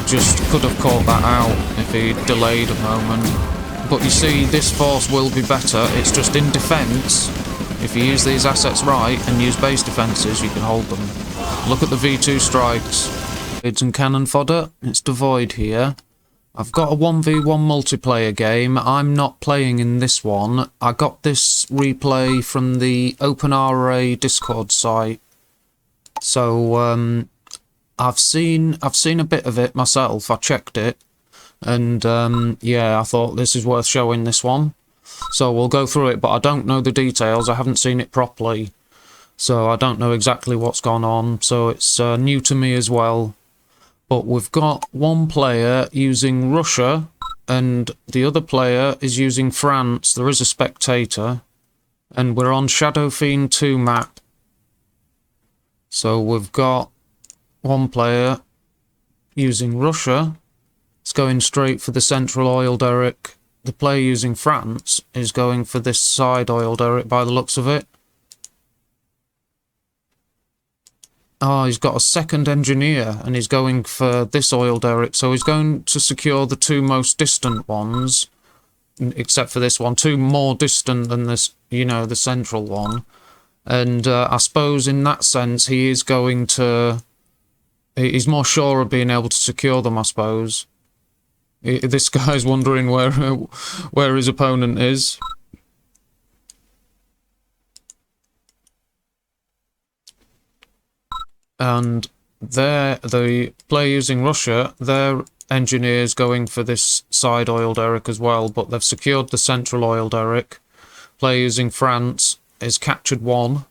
just could have caught that out if he delayed a moment. But you see, this force will be better. It's just in defence. If you use these assets right and use base defences, you can hold them. Look at the V2 strikes. It's some cannon fodder. It's devoid here. I've got a 1v1 multiplayer game. I'm not playing in this one. I got this replay from the Openra Discord site. So I've seen a bit of it myself. I checked it, and yeah, I thought this is worth showing this one. So we'll go through it, but I don't know the details. I haven't seen it properly, so I don't know exactly what's gone on. So it's new to me as well. But we've got one player using Russia, and the other player is using France. There is a spectator, and we're on Shadow Fiend 2 map. So we've got one player using Russia. It's going straight for the central oil derrick. The player using France is going for this side oil derrick by the looks of it. Oh, he's got a second engineer, and he's going for this oil derrick. So he's going to secure the two most distant ones, except for this one. Two more distant than this, you know, the central one. And I suppose in that sense, he is going to... He's more sure of being able to secure them, I suppose. This guy's wondering where his opponent is. And the player using Russia, their engineer's going for this side oil derrick as well, but they've secured the central oil derrick. Player using France is captured one,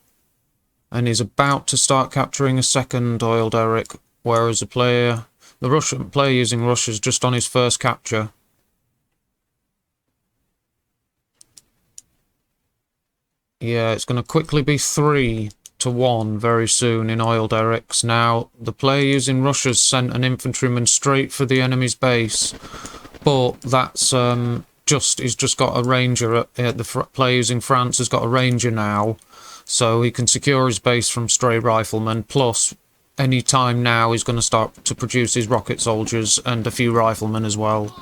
and is about to start capturing a second oil derrick, whereas the Russian player using Russia is just on his first capture. Yeah, it's going to quickly be 3-1 very soon in oil derricks. Now, the player using Russia's sent an infantryman straight for the enemy's base, but that's he's just got a ranger. The player using France has got a ranger now, so he can secure his base from stray riflemen. Plus, any time now he's going to start to produce his rocket soldiers and a few riflemen as well.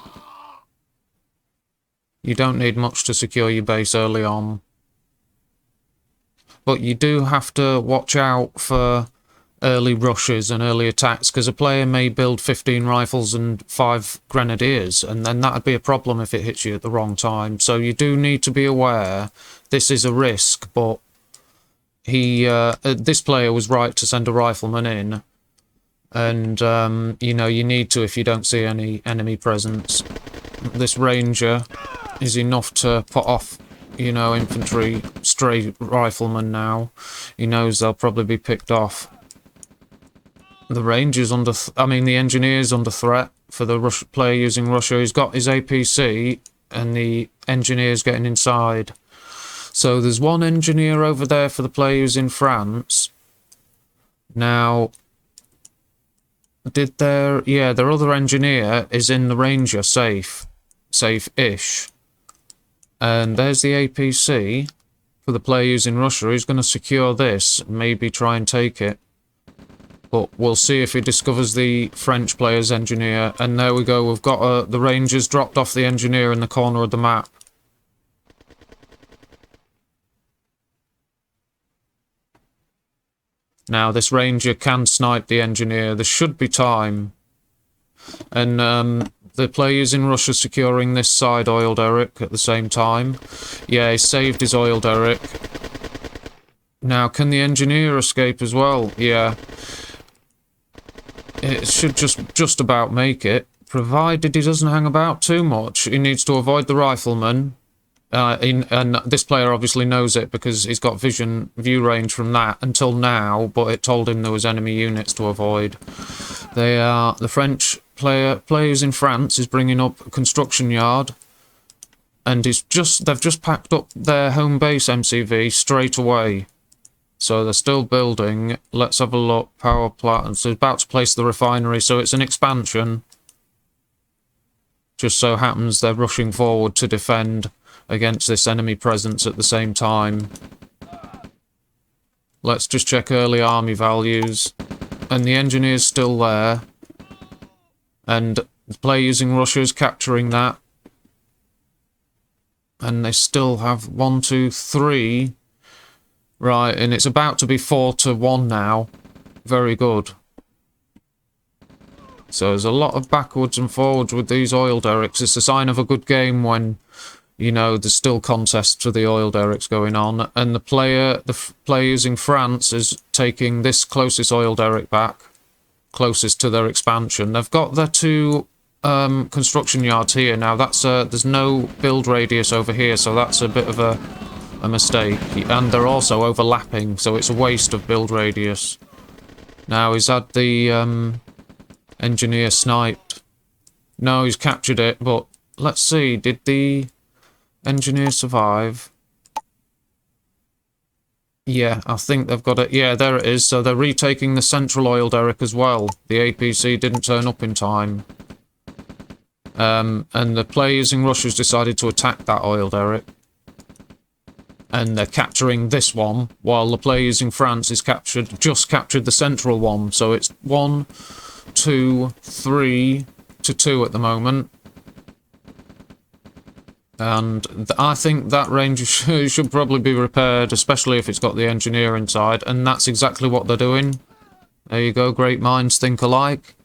You don't need much to secure your base early on. But you do have to watch out for early rushes and early attacks, because a player may build 15 rifles and 5 grenadiers, and then that'd be a problem if it hits you at the wrong time. So you do need to be aware. This is a risk, but this player was right to send a rifleman in, and you know, you need to if you don't see any enemy presence. This ranger is enough to put off, you know, infantry, stray riflemen now. He knows they'll probably be picked off. The ranger's under... the engineer's under threat for the player using Russia. He's got his APC, and the engineer's getting inside. So there's one engineer over there for the player using France. Now, their other engineer is in the ranger safe-ish. And there's the APC for the player using Russia. He's going to secure this, maybe try and take it. But we'll see if he discovers the French player's engineer. And there we go, we've got the Rangers dropped off the engineer in the corner of the map. Now, this Ranger can snipe the engineer. There should be time. And the player using Russia securing this side oil derrick at the same time. Yeah, he saved his oil derrick. Now, can the engineer escape as well? Yeah. It should just about make it, provided he doesn't hang about too much. He needs to avoid the rifleman. And this player obviously knows it because he's got view range from that until now, but it told him there was enemy units to avoid. The French players in France is bringing up a construction yard, and they've just packed up their home base MCV straight away. So they're still building. Let's have a look. Power plant. So about to place the refinery. So it's an expansion. Just so happens they're rushing forward to defend against this enemy presence at the same time. Let's just check early army values. And the engineer's still there. And the player using Russia is capturing that. And they still have 1, 2, 3. Right, and it's about to be 4-1 now. Very good. So there's a lot of backwards and forwards with these oil derricks. It's a sign of a good game when, you know, there's still contests for the oil derricks going on. And the player using France is taking this closest oil derrick back, closest to their expansion. They've got their 2 construction yards here. Now that's there's no build radius over here, so that's a bit of a mistake. And they're also overlapping, so it's a waste of build radius. Now he's had the engineer sniped. No, he's captured it, but let's see, did the engineer survive? Yeah, I think they've got it. Yeah, there it is. So they're retaking the central oil derrick as well. The APC didn't turn up in time. And the player using Russia's decided to attack that oil derrick. And they're capturing this one, while the player using France is just captured the central one. So it's 1, 2, 3 to 2 at the moment. And I think that range should probably be repaired, especially if it's got the engineer inside. And that's exactly what they're doing. There you go, great minds think alike.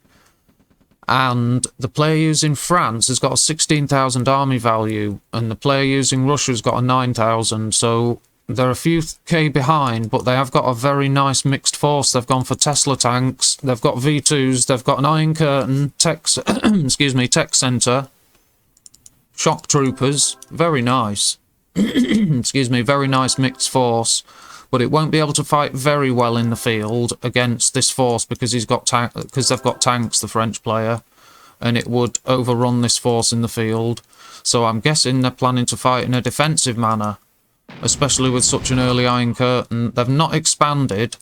And the player using France has got a 16,000 army value, and the player using Russia's got a 9,000. So they're a few K behind, but they have got a very nice mixed force. They've gone for Tesla tanks, they've got V2s, they've got an Iron Curtain, tech center, shock troopers. Very nice. Excuse me, very nice mixed force. But it won't be able to fight very well in the field against this force because they've got tanks, the French player, and it would overrun this force in the field. So I'm guessing they're planning to fight in a defensive manner, especially with such an early Iron Curtain. They've not expanded.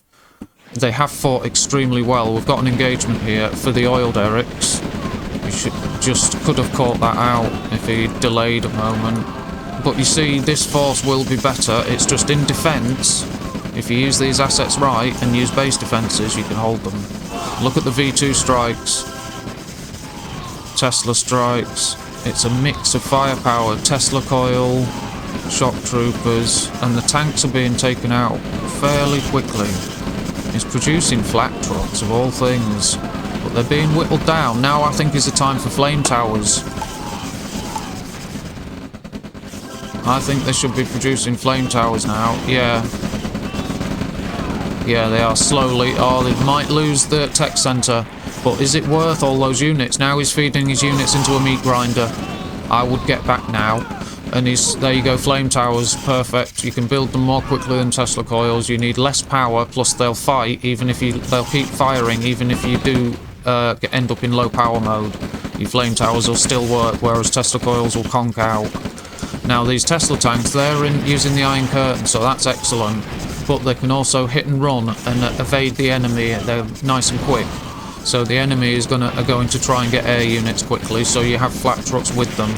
They have fought extremely well. We've got an engagement here for the oil derricks. He could have caught that out if he delayed a moment. But you see, this force will be better. It's just in defence. If you use these assets right and use base defences, you can hold them. Look at the V2 strikes. Tesla strikes. It's a mix of firepower, Tesla coil, shock troopers, and the tanks are being taken out fairly quickly. It's producing flak trucks of all things, but they're being whittled down. Now I think is the time for flame towers. I think they should be producing flame towers now. Yeah. Yeah, they are slowly. Oh, they might lose the tech centre. But is it worth all those units? Now he's feeding his units into a meat grinder. I would get back now. And there you go, flame towers. Perfect. You can build them more quickly than Tesla coils. You need less power, plus they'll fight, they'll keep firing, even if you do end up in low power mode. Your flame towers will still work, whereas Tesla coils will conk out. Now these Tesla tanks, they're using the Iron Curtain, so that's excellent. But they can also hit and run and evade the enemy. They're nice and quick. So the enemy are going to try and get air units quickly, so you have flak trucks with them.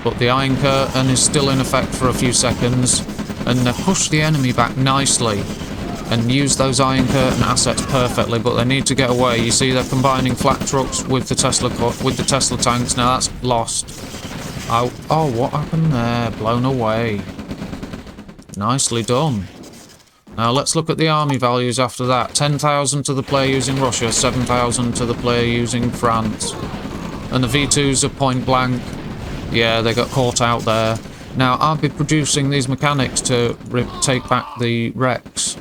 But the Iron Curtain is still in effect for a few seconds, and they've pushed the enemy back nicely and used those Iron Curtain assets perfectly, but they need to get away. You see they're combining flak trucks with the Tesla tanks. Now that's lost. Oh, what happened there? Blown away. Nicely done. Now let's look at the army values after that. 10,000 to the player using Russia, 7,000 to the player using France. And the V2s are point blank. Yeah, they got caught out there. Now I'll be producing these mechanics to take back the wrecks.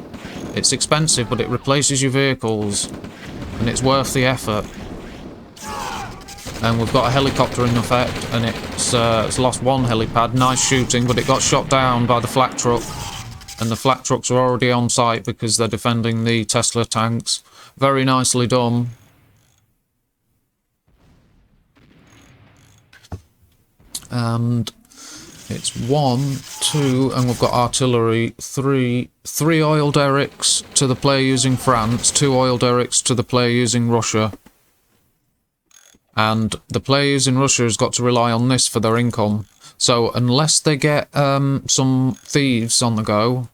It's expensive, but it replaces your vehicles. And it's worth the effort. And we've got a helicopter in effect, and it's lost one helipad. Nice shooting, but it got shot down by the flak truck. And the flak trucks are already on site because they're defending the Tesla tanks. Very nicely done. And it's 1, 2, and we've got artillery. 3 oil derricks to the player using France, 2 oil derricks to the player using Russia. And the players in Russia has got to rely on this for their income. So unless they get some thieves on the go,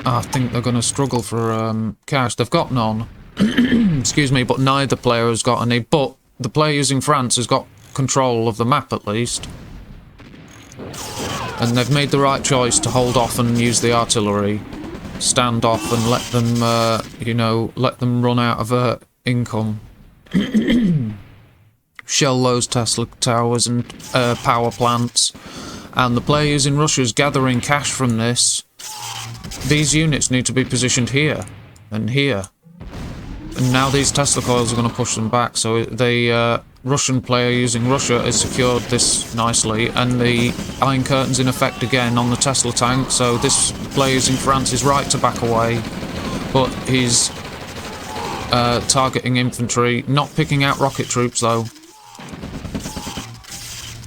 I think they're going to struggle for cash. They've got none. Excuse me, but neither player has got any. But the player using France has got control of the map at least. And they've made the right choice to hold off and use the artillery. Stand off and let them, you know, let them run out of income. Shell those Tesla towers and power plants. And the player using Russia is gathering cash from this. These units need to be positioned here and here. And now these Tesla coils are going to push them back. So the Russian player using Russia has secured this nicely. And the Iron Curtain's in effect again on the Tesla tank. So this player using France is right to back away. But he's targeting infantry. Not picking out rocket troops though.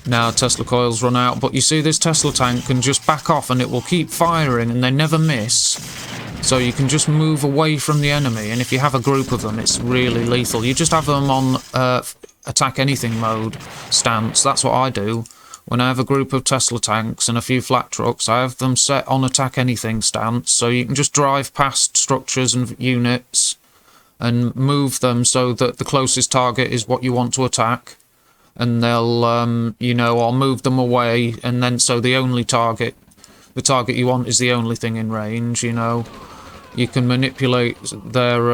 Now Tesla coils run out, but you see this Tesla tank can just back off and it will keep firing and they never miss. So you can just move away from the enemy, and if you have a group of them it's really lethal. You just have them on attack anything mode stance. That's what I do. When I have a group of Tesla tanks and a few flat trucks, I have them set on attack anything stance, so you can just drive past structures and units and move them so that the closest target is what you want to attack. And they'll, you know, I'll move them away, and then so the only target, the target you want is the only thing in range, you know. You can manipulate their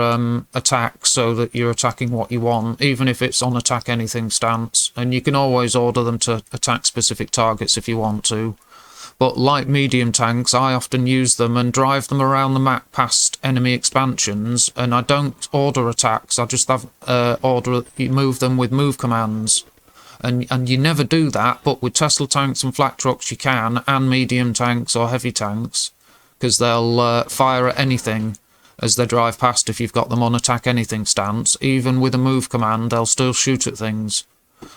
attacks so that you're attacking what you want, even if it's on attack anything stance. And you can always order them to attack specific targets if you want to. But like medium tanks, I often use them and drive them around the map past enemy expansions, and I don't order attacks, I just have move them with move commands. And you never do that, but with Tesla tanks and flat trucks you can, and medium tanks or heavy tanks, because they'll fire at anything as they drive past if you've got them on attack anything stance. Even with a move command, they'll still shoot at things.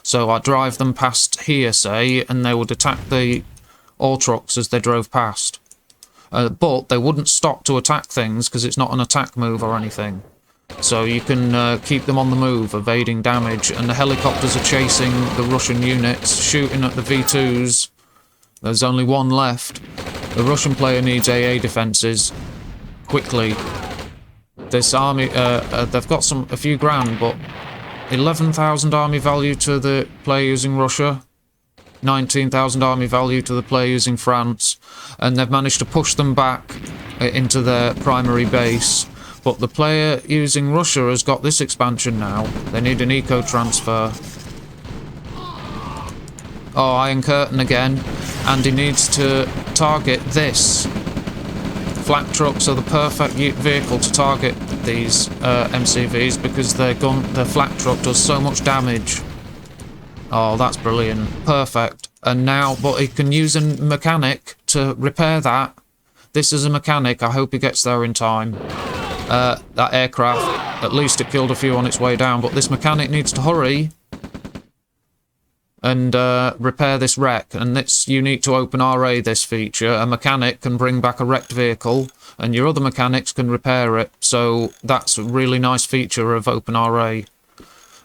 So I drive them past here, say, and they would attack the ore trucks as they drove past. But they wouldn't stop to attack things, because it's not an attack move or anything. So you can keep them on the move, evading damage, and the helicopters are chasing the Russian units, shooting at the V2s. There's only one left. The Russian player needs AA defences quickly. This army, they've got a few grand, but 11,000 army value to the player using Russia, 19,000 army value to the player using France, and they've managed to push them back into their primary base. But the player using Russia has got this expansion now. They need an eco transfer. Oh, Iron Curtain again. And he needs to target this. Flat trucks are the perfect vehicle to target these MCVs, because their flat truck does so much damage. Oh, that's brilliant. Perfect. And now, but he can use a mechanic to repair that. This is a mechanic. I hope he gets there in time. That aircraft, at least it killed a few on its way down, but this mechanic needs to hurry and repair this wreck. And it's unique to Openra, this feature. A mechanic can bring back a wrecked vehicle, and your other mechanics can repair it. So that's a really nice feature of Openra.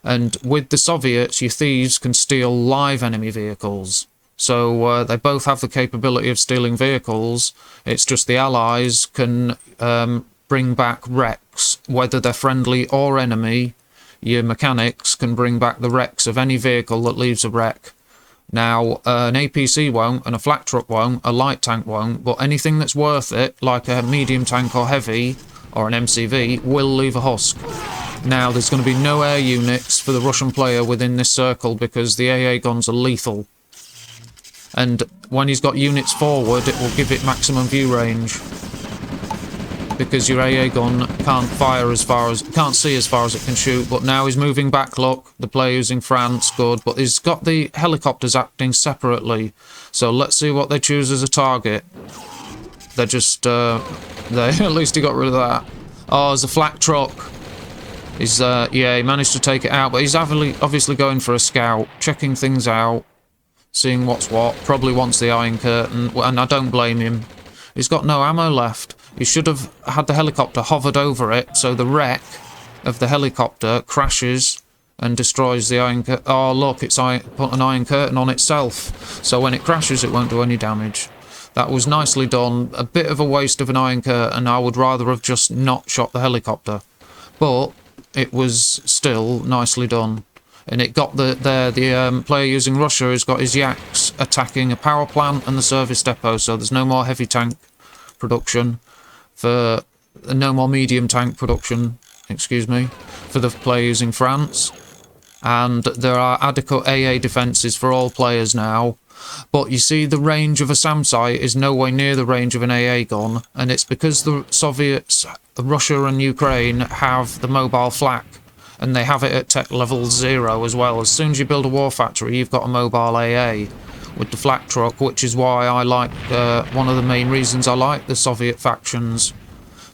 And with the Soviets, your thieves can steal live enemy vehicles. So they both have the capability of stealing vehicles. It's just the Allies can bring back wrecks, whether they're friendly or enemy. Your mechanics can bring back the wrecks of any vehicle that leaves a wreck. Now, an APC won't, and a flat truck won't, a light tank won't, but anything that's worth it, like a medium tank or heavy, or an MCV, will leave a husk. Now, there's going to be no air units for the Russian player within this circle, because the AA guns are lethal. And when he's got units forward, it will give it maximum view range, because your AA gun can't fire as far as, can't see as far as it can shoot. But now he's moving back, look, the player using France, good, but he's got the helicopters acting separately. So let's see what they choose as a target. They're just, at least he got rid of that. Oh, there's a flat truck. He's, yeah, he managed to take it out, but he's obviously going for a scout, checking things out, seeing what's what, probably wants the Iron Curtain, and I don't blame him. He's got no ammo left. He should have had the helicopter hovered over it, so the wreck of the helicopter crashes and destroys the Iron Curtain. Oh, look, it's put an Iron Curtain on itself, so when it crashes it won't do any damage. That was nicely done. A bit of a waste of an Iron Curtain. I would rather have just not shot the helicopter. But it was still nicely done. And it got the player using Russia has got his Yaks attacking a power plant and the service depot, so there's no more heavy tank production for no more medium tank production, excuse me, for the player using France. And there are adequate AA defences for all players now. But you see, the range of a SAM site is nowhere near the range of an AA gun, and it's because the Soviets, Russia and Ukraine have the mobile flak, and they have it at tech level 0 as well. As soon as you build a war factory, you've got a mobile AA with the flak truck, which is why I like, one of the main reasons I like the Soviet factions,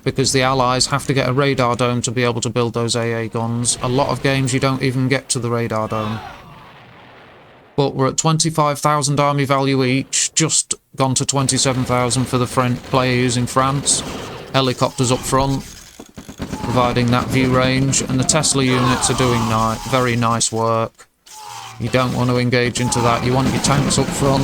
because the Allies have to get a radar dome to be able to build those AA guns. A lot of games you don't even get to the radar dome. But we're at 25,000 army value each, just gone to 27,000 for the player using France. Helicopters up front, providing that view range, and the Tesla units are doing very nice work. You don't want to engage into that, you want your tanks up front.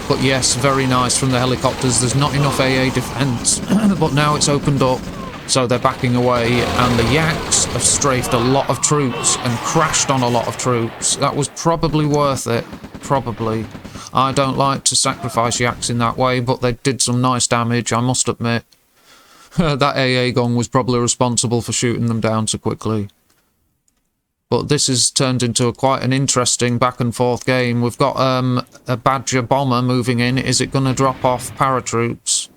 But yes, very nice from the helicopters. There's not enough AA defence, but now it's opened up, so they're backing away, and the Yaks have strafed a lot of troops and crashed on a lot of troops. That was probably worth it, probably. I don't like to sacrifice Yaks in that way, but they did some nice damage, I must admit. That AA gun was probably responsible for shooting them down so quickly. But this has turned into quite an interesting back and forth game. We've got a Badger bomber moving in. Is it going to drop off paratroops?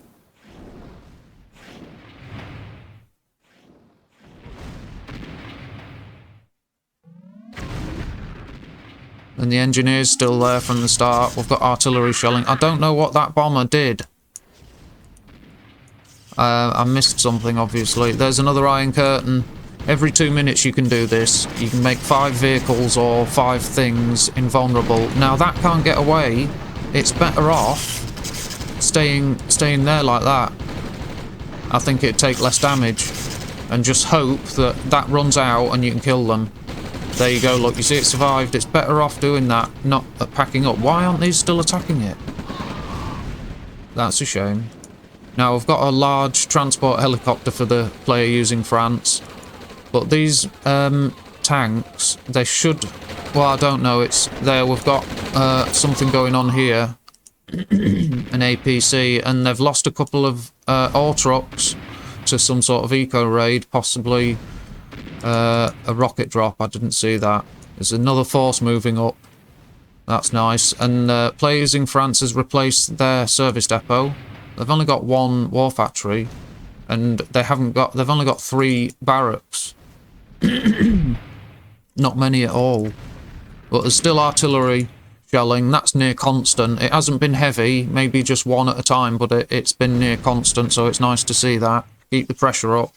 And the engineer's still there from the start. We've got artillery shelling. I don't know what that bomber did. I missed something, obviously. There's another Iron Curtain. Every 2 minutes you can do this. You can make 5 vehicles or 5 things invulnerable. Now that can't get away. It's better off staying there like that. I think it'd take less damage. And just hope that that runs out and you can kill them. There you go, look, you see it survived. It's better off doing that, not packing up. Why aren't these still attacking it? That's a shame. Now we've got a large transport helicopter for the player using France. But these tanks, they should... Well, I don't know. It's there. We've got something going on here. An APC. And they've lost a couple of ore trucks to some sort of eco-raid. Possibly a rocket drop. I didn't see that. There's another force moving up. That's nice. And players in France has replaced their service depot. They've only got 1 war factory. And they've only got 3 barracks. Not many at all. But there's still artillery shelling. That's near constant. It hasn't been heavy, maybe just 1 at a time, but it's been near constant, so it's nice to see that. Keep the pressure up.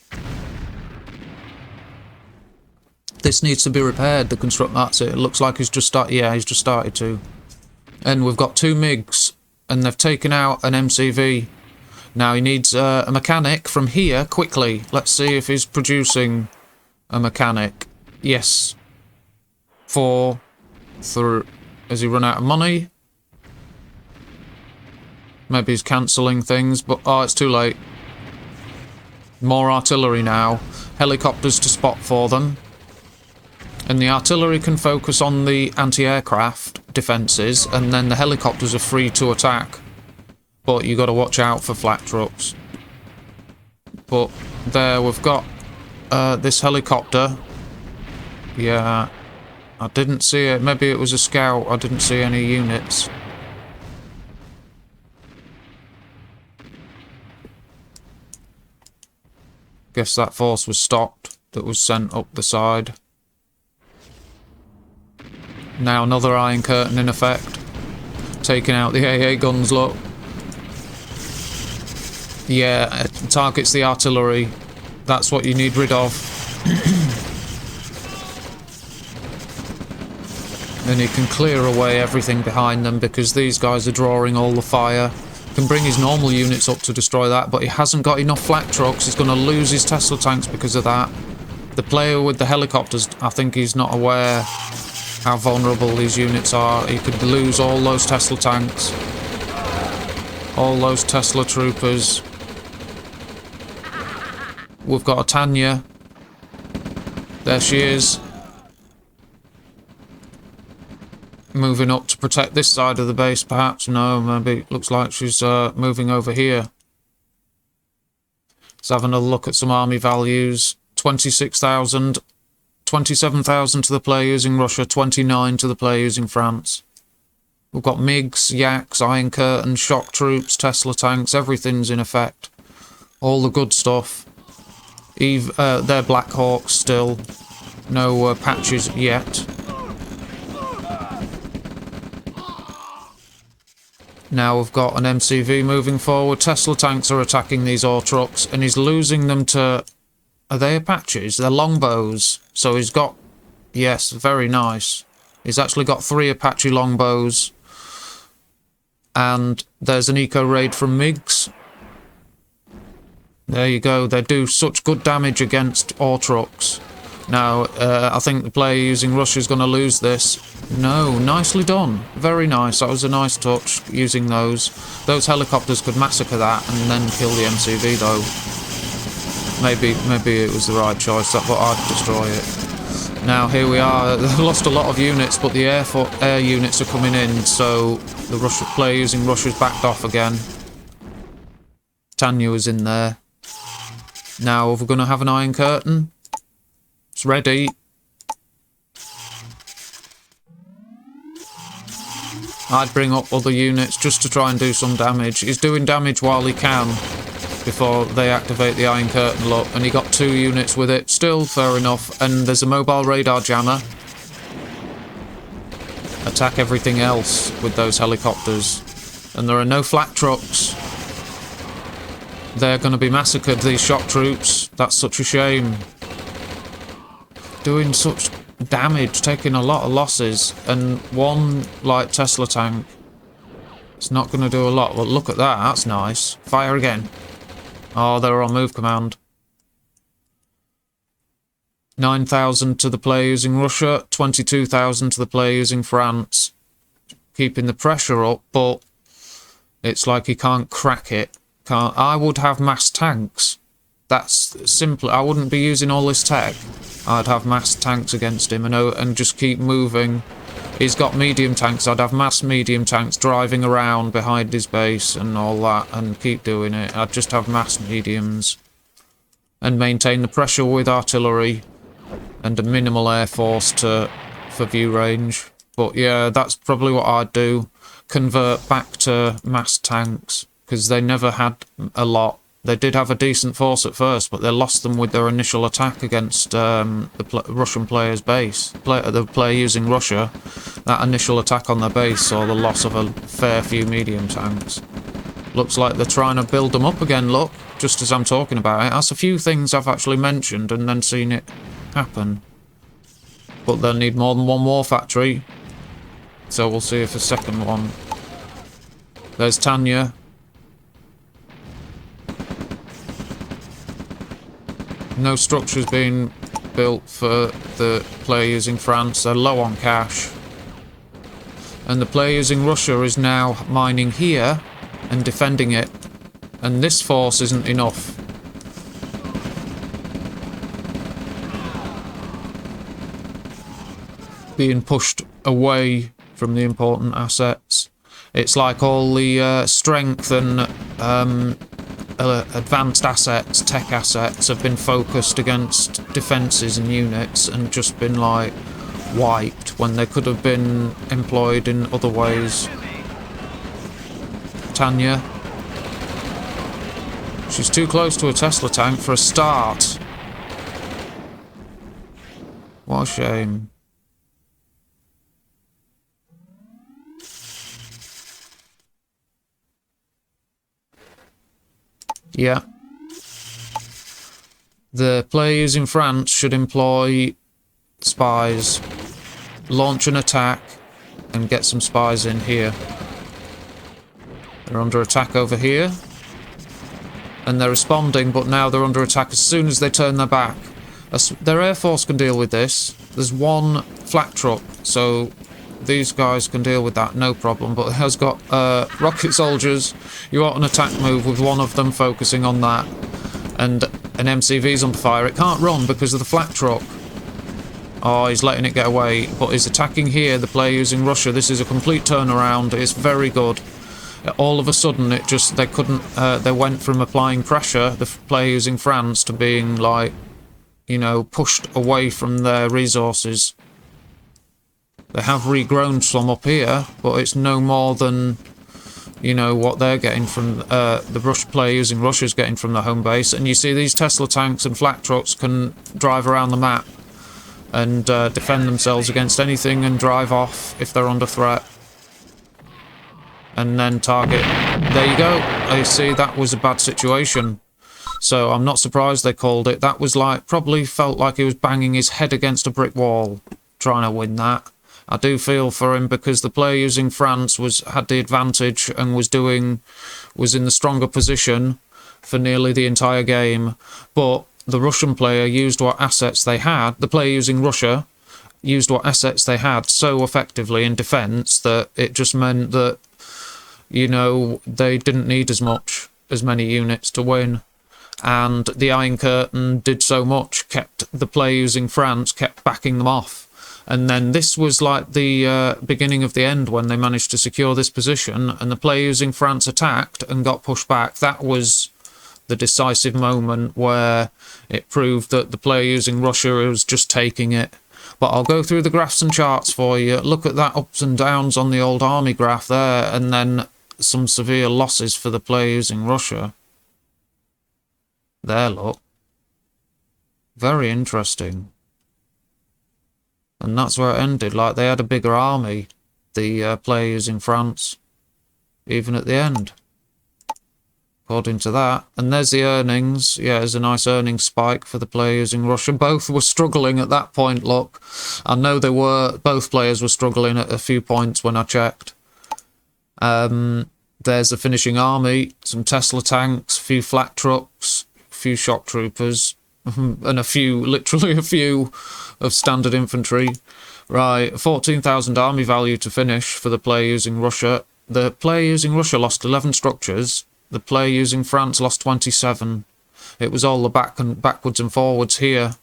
This needs to be repaired, the construct. That's it. It looks like he's just started. Yeah, he's just started to. And we've got 2 MiGs, and they've taken out an MCV. Now he needs a mechanic from here quickly. Let's see if he's producing a mechanic. Yes. 4 through. Has he run out of money? Maybe he's cancelling things, but oh, it's too late. More artillery now. Helicopters to spot for them. And the artillery can focus on the anti-aircraft defences, and then the helicopters are free to attack. But you got to watch out for flak trucks. But there we've got this helicopter. Yeah, I didn't see it. Maybe it was a scout. I didn't see any units. Guess that force was stopped. That was sent up the side. Now another Iron Curtain in effect. Taking out the AA guns, look. Yeah, it targets the artillery. That's what you need rid of. Then he can clear away everything behind them because these guys are drawing all the fire. Can bring his normal units up to destroy that, but he hasn't got enough flak trucks. He's going to lose his Tesla tanks because of that. The player with the helicopters, I think he's not aware how vulnerable these units are. He could lose all those Tesla tanks. All those Tesla troopers. We've got a Tanya. There she is. moving up to protect this side of the base, perhaps. No, maybe it looks like she's moving over here. Let's have another look at some army values. 26,000, 27,000 to the player using Russia, 29 to the player using France. We've got MiGs, Yaks, Iron Curtain, shock troops, Tesla tanks, everything's in effect. All the good stuff. They're Black Hawks still. No patches yet. Now we've got an MCV moving forward. Tesla tanks are attacking these ore trucks, and he's losing them to... Are they Apaches? They're longbows. So he's got... Yes, very nice. He's actually got 3 Apache longbows. And there's an eco-raid from MiGs. There you go. They do such good damage against ore trucks. Now, I think the player using Russia is going to lose this. No, nicely done. Very nice. That was a nice touch, using those. Those helicopters could massacre that and then kill the MCV, though. Maybe it was the right choice. I thought I'd destroy it. Now, here we are. They've lost a lot of units, but the air units are coming in, so the player using Russia's backed off again. Tanya was in there. Now, we're going to have an Iron Curtain. It's ready. I'd bring up other units just to try and do some damage. He's doing damage while he can before they activate the Iron Curtain look, and he got 2 units with it. Still fair enough. And there's a mobile radar jammer. Attack everything else with those helicopters. And there are no flak trucks. They're going to be massacred, these shock troops. That's such a shame. Doing such damage, taking a lot of losses, and one light Tesla tank. It's not going to do a lot. Well, look at that. That's nice. Fire again. Oh, they're on move command. 9,000 to the player using Russia, 22,000 to the player using France. Keeping the pressure up, but it's like he can't crack it. I would have mass tanks. That's simple. I wouldn't be using all this tech. I'd have mass tanks against him and just keep moving. He's got medium tanks. I'd have mass medium tanks driving around behind his base and all that and keep doing it. I'd just have mass mediums and maintain the pressure with artillery and a minimal air force for view range. But yeah, that's probably what I'd do. Convert back to mass tanks, because they never had a lot. They did have a decent force at first, but they lost them with their initial attack against the Russian player's base. The player using Russia, that initial attack on their base saw the loss of a fair few medium tanks. Looks like they're trying to build them up again, look, just as I'm talking about it. That's a few things I've actually mentioned and then seen it happen. But they'll need more than one war factory, so we'll see if a second one. There's Tanya. No structures being built for the player using France. They're low on cash. And the player using Russia is now mining here and defending it. And this force isn't enough. Being pushed away from the important assets. It's like all the strength and advanced assets, tech assets, have been focused against defences and units and just been like wiped when they could have been employed in other ways. Tanya. She's too close to a Tesla tank for a start. What a shame. Yeah. The player using France should employ spies, launch an attack, and get some spies in here. They're under attack over here. And they're responding, but now they're under attack as soon as they turn their back. Their air force can deal with this. There's one flak truck, so these guys can deal with that, no problem. But it has got rocket soldiers. You want an attack move with one of them focusing on that. And an MCV's on fire. It can't run because of the flak truck. Oh, he's letting it get away, but he's attacking here, the player using Russia. This is a complete turnaround. It's very good. All of a sudden, it just, they couldn't, they went from applying pressure, the player using France, to being, like, you know, pushed away from their resources. They have regrown some up here, but it's no more than, you know, what they're getting from, the player using Russia's getting from the home base. And you see these Tesla tanks and flak trucks can drive around the map and defend themselves against anything and drive off if they're under threat. And then target. There you go. I see that was a bad situation. So I'm not surprised they called it. That was like, probably felt like he was banging his head against a brick wall trying to win that. I do feel for him because the player using France had the advantage and was in the stronger position for nearly the entire game. But the Russian player used what assets they had. The player using Russia used what assets they had so effectively in defence that it just meant that, you know, they didn't need as many units to win. And the Iron Curtain did so much, the player using France kept backing them off. And then this was like the beginning of the end when they managed to secure this position, and the player using France attacked and got pushed back. That was the decisive moment where it proved that the player using Russia was just taking it. But I'll go through the graphs and charts for you. Look at that ups and downs on the old army graph there, and then some severe losses for the player using Russia. There, look. Very interesting. And that's where it ended. Like, they had a bigger army, the player using France, even at the end, according to that. And there's the earnings. Yeah, there's a nice earnings spike for the player using Russia. Both were struggling at that point, look. I know both players were struggling at a few points when I checked. There's the finishing army, some Tesla tanks, a few flak trucks, a few shock troopers, and literally a few of standard infantry. Right, 14,000 army value to finish for the player using Russia. The player using Russia lost 11 structures. The player using France lost 27. It was all the backwards and forwards here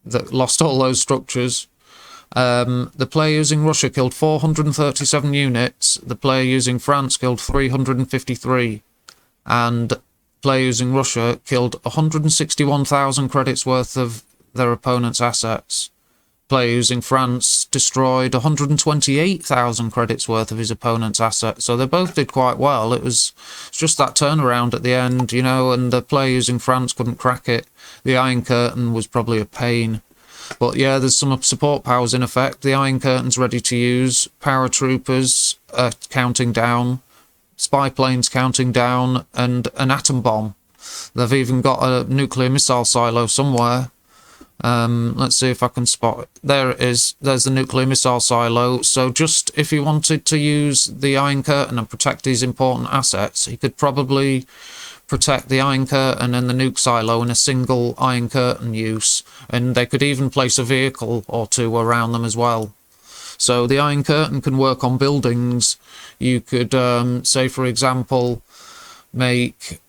that lost all those structures. The player using Russia killed 437 units. The player using France killed 353. And player using Russia killed 161,000 credits worth of their opponent's assets. Player using France destroyed 128,000 credits worth of his opponent's assets. So they both did quite well. It's just that turnaround at the end, you know, and the player using France couldn't crack it. The Iron Curtain was probably a pain. But yeah, there's some support powers in effect. The Iron Curtain's ready to use. Paratroopers counting down. Spy planes counting down. And an atom bomb. They've even got a nuclear missile silo somewhere. Let's see if I can spot it. There it is. There's the nuclear missile silo. So just if he wanted to use the Iron Curtain and protect these important assets, he could probably protect the Iron Curtain and the nuke silo in a single Iron Curtain use, and they could even place a vehicle or two around them as well. So the Iron Curtain can work on buildings. You could, say for example, make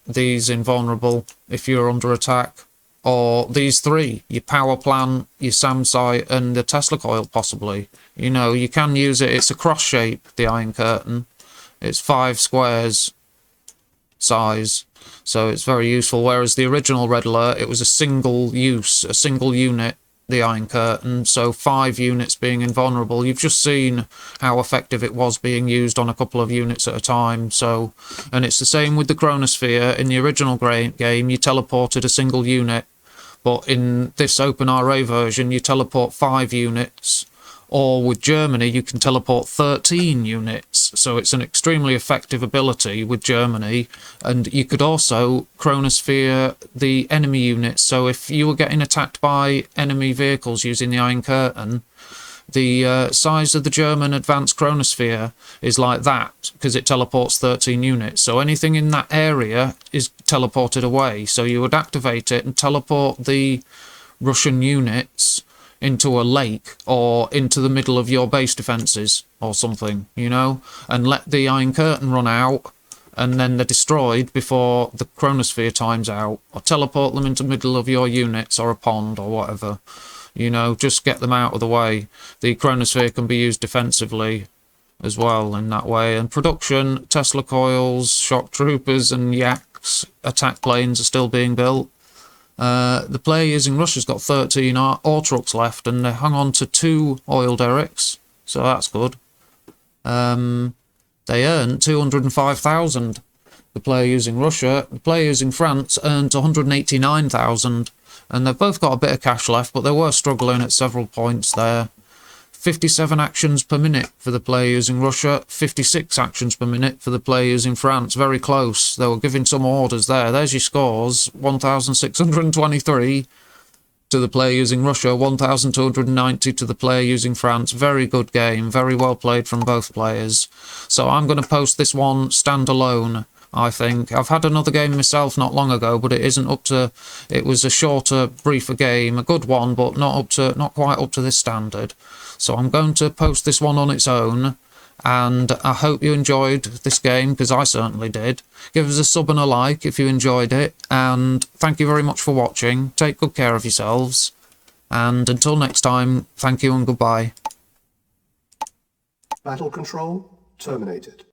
these invulnerable if you're under attack, or these three, your power plant, your SAM site, and the Tesla coil possibly. You know, you can use it. It's a cross shape, the Iron Curtain. It's 5 squares size, so it's very useful, whereas the original Red Alert, it was a single unit, the Iron Curtain, so 5 units being invulnerable. You've just seen how effective it was being used on a couple of units at a time. So, and it's the same with the Chronosphere. In the original game, you teleported a single unit, but in this OpenRA version, you teleport 5 units. Or with Germany, you can teleport 13 units. So it's an extremely effective ability with Germany. And you could also Chronosphere the enemy units. So if you were getting attacked by enemy vehicles using the Iron Curtain, the size of the German advanced Chronosphere is like that, because it teleports 13 units. So anything in that area is teleported away. So you would activate it and teleport the Russian units into a lake or into the middle of your base defences or something, you know, and let the Iron Curtain run out, and then they're destroyed before the Chronosphere times out, or teleport them into the middle of your units or a pond or whatever. you know, just get them out of the way. The chronosphere can be used defensively as well in that way. And production, Tesla coils, shock troopers and yaks, attack planes are still being built. The player using Russia's got 13 ore trucks left, and they hung on to 2 oil derricks, so that's good. They earned 205,000. The player using Russia. The player using France earned 189,000, and they've both got a bit of cash left, but they were struggling at several points there. 57 actions per minute for the player using Russia, 56 actions per minute for the player using France. Very close. They were giving some orders there. There's your scores. 1,623 to the player using Russia, 1,290 to the player using France. Very good game. Very well played from both players. So I'm going to post this one standalone, I think. I've had another game myself not long ago, but it isn't up to... It was a shorter, briefer game. A good one, but not quite up to this standard. So I'm going to post this one on its own, and I hope you enjoyed this game, because I certainly did. Give us a sub and a like if you enjoyed it, and thank you very much for watching. Take good care of yourselves, and until next time, thank you and goodbye. Battle control terminated.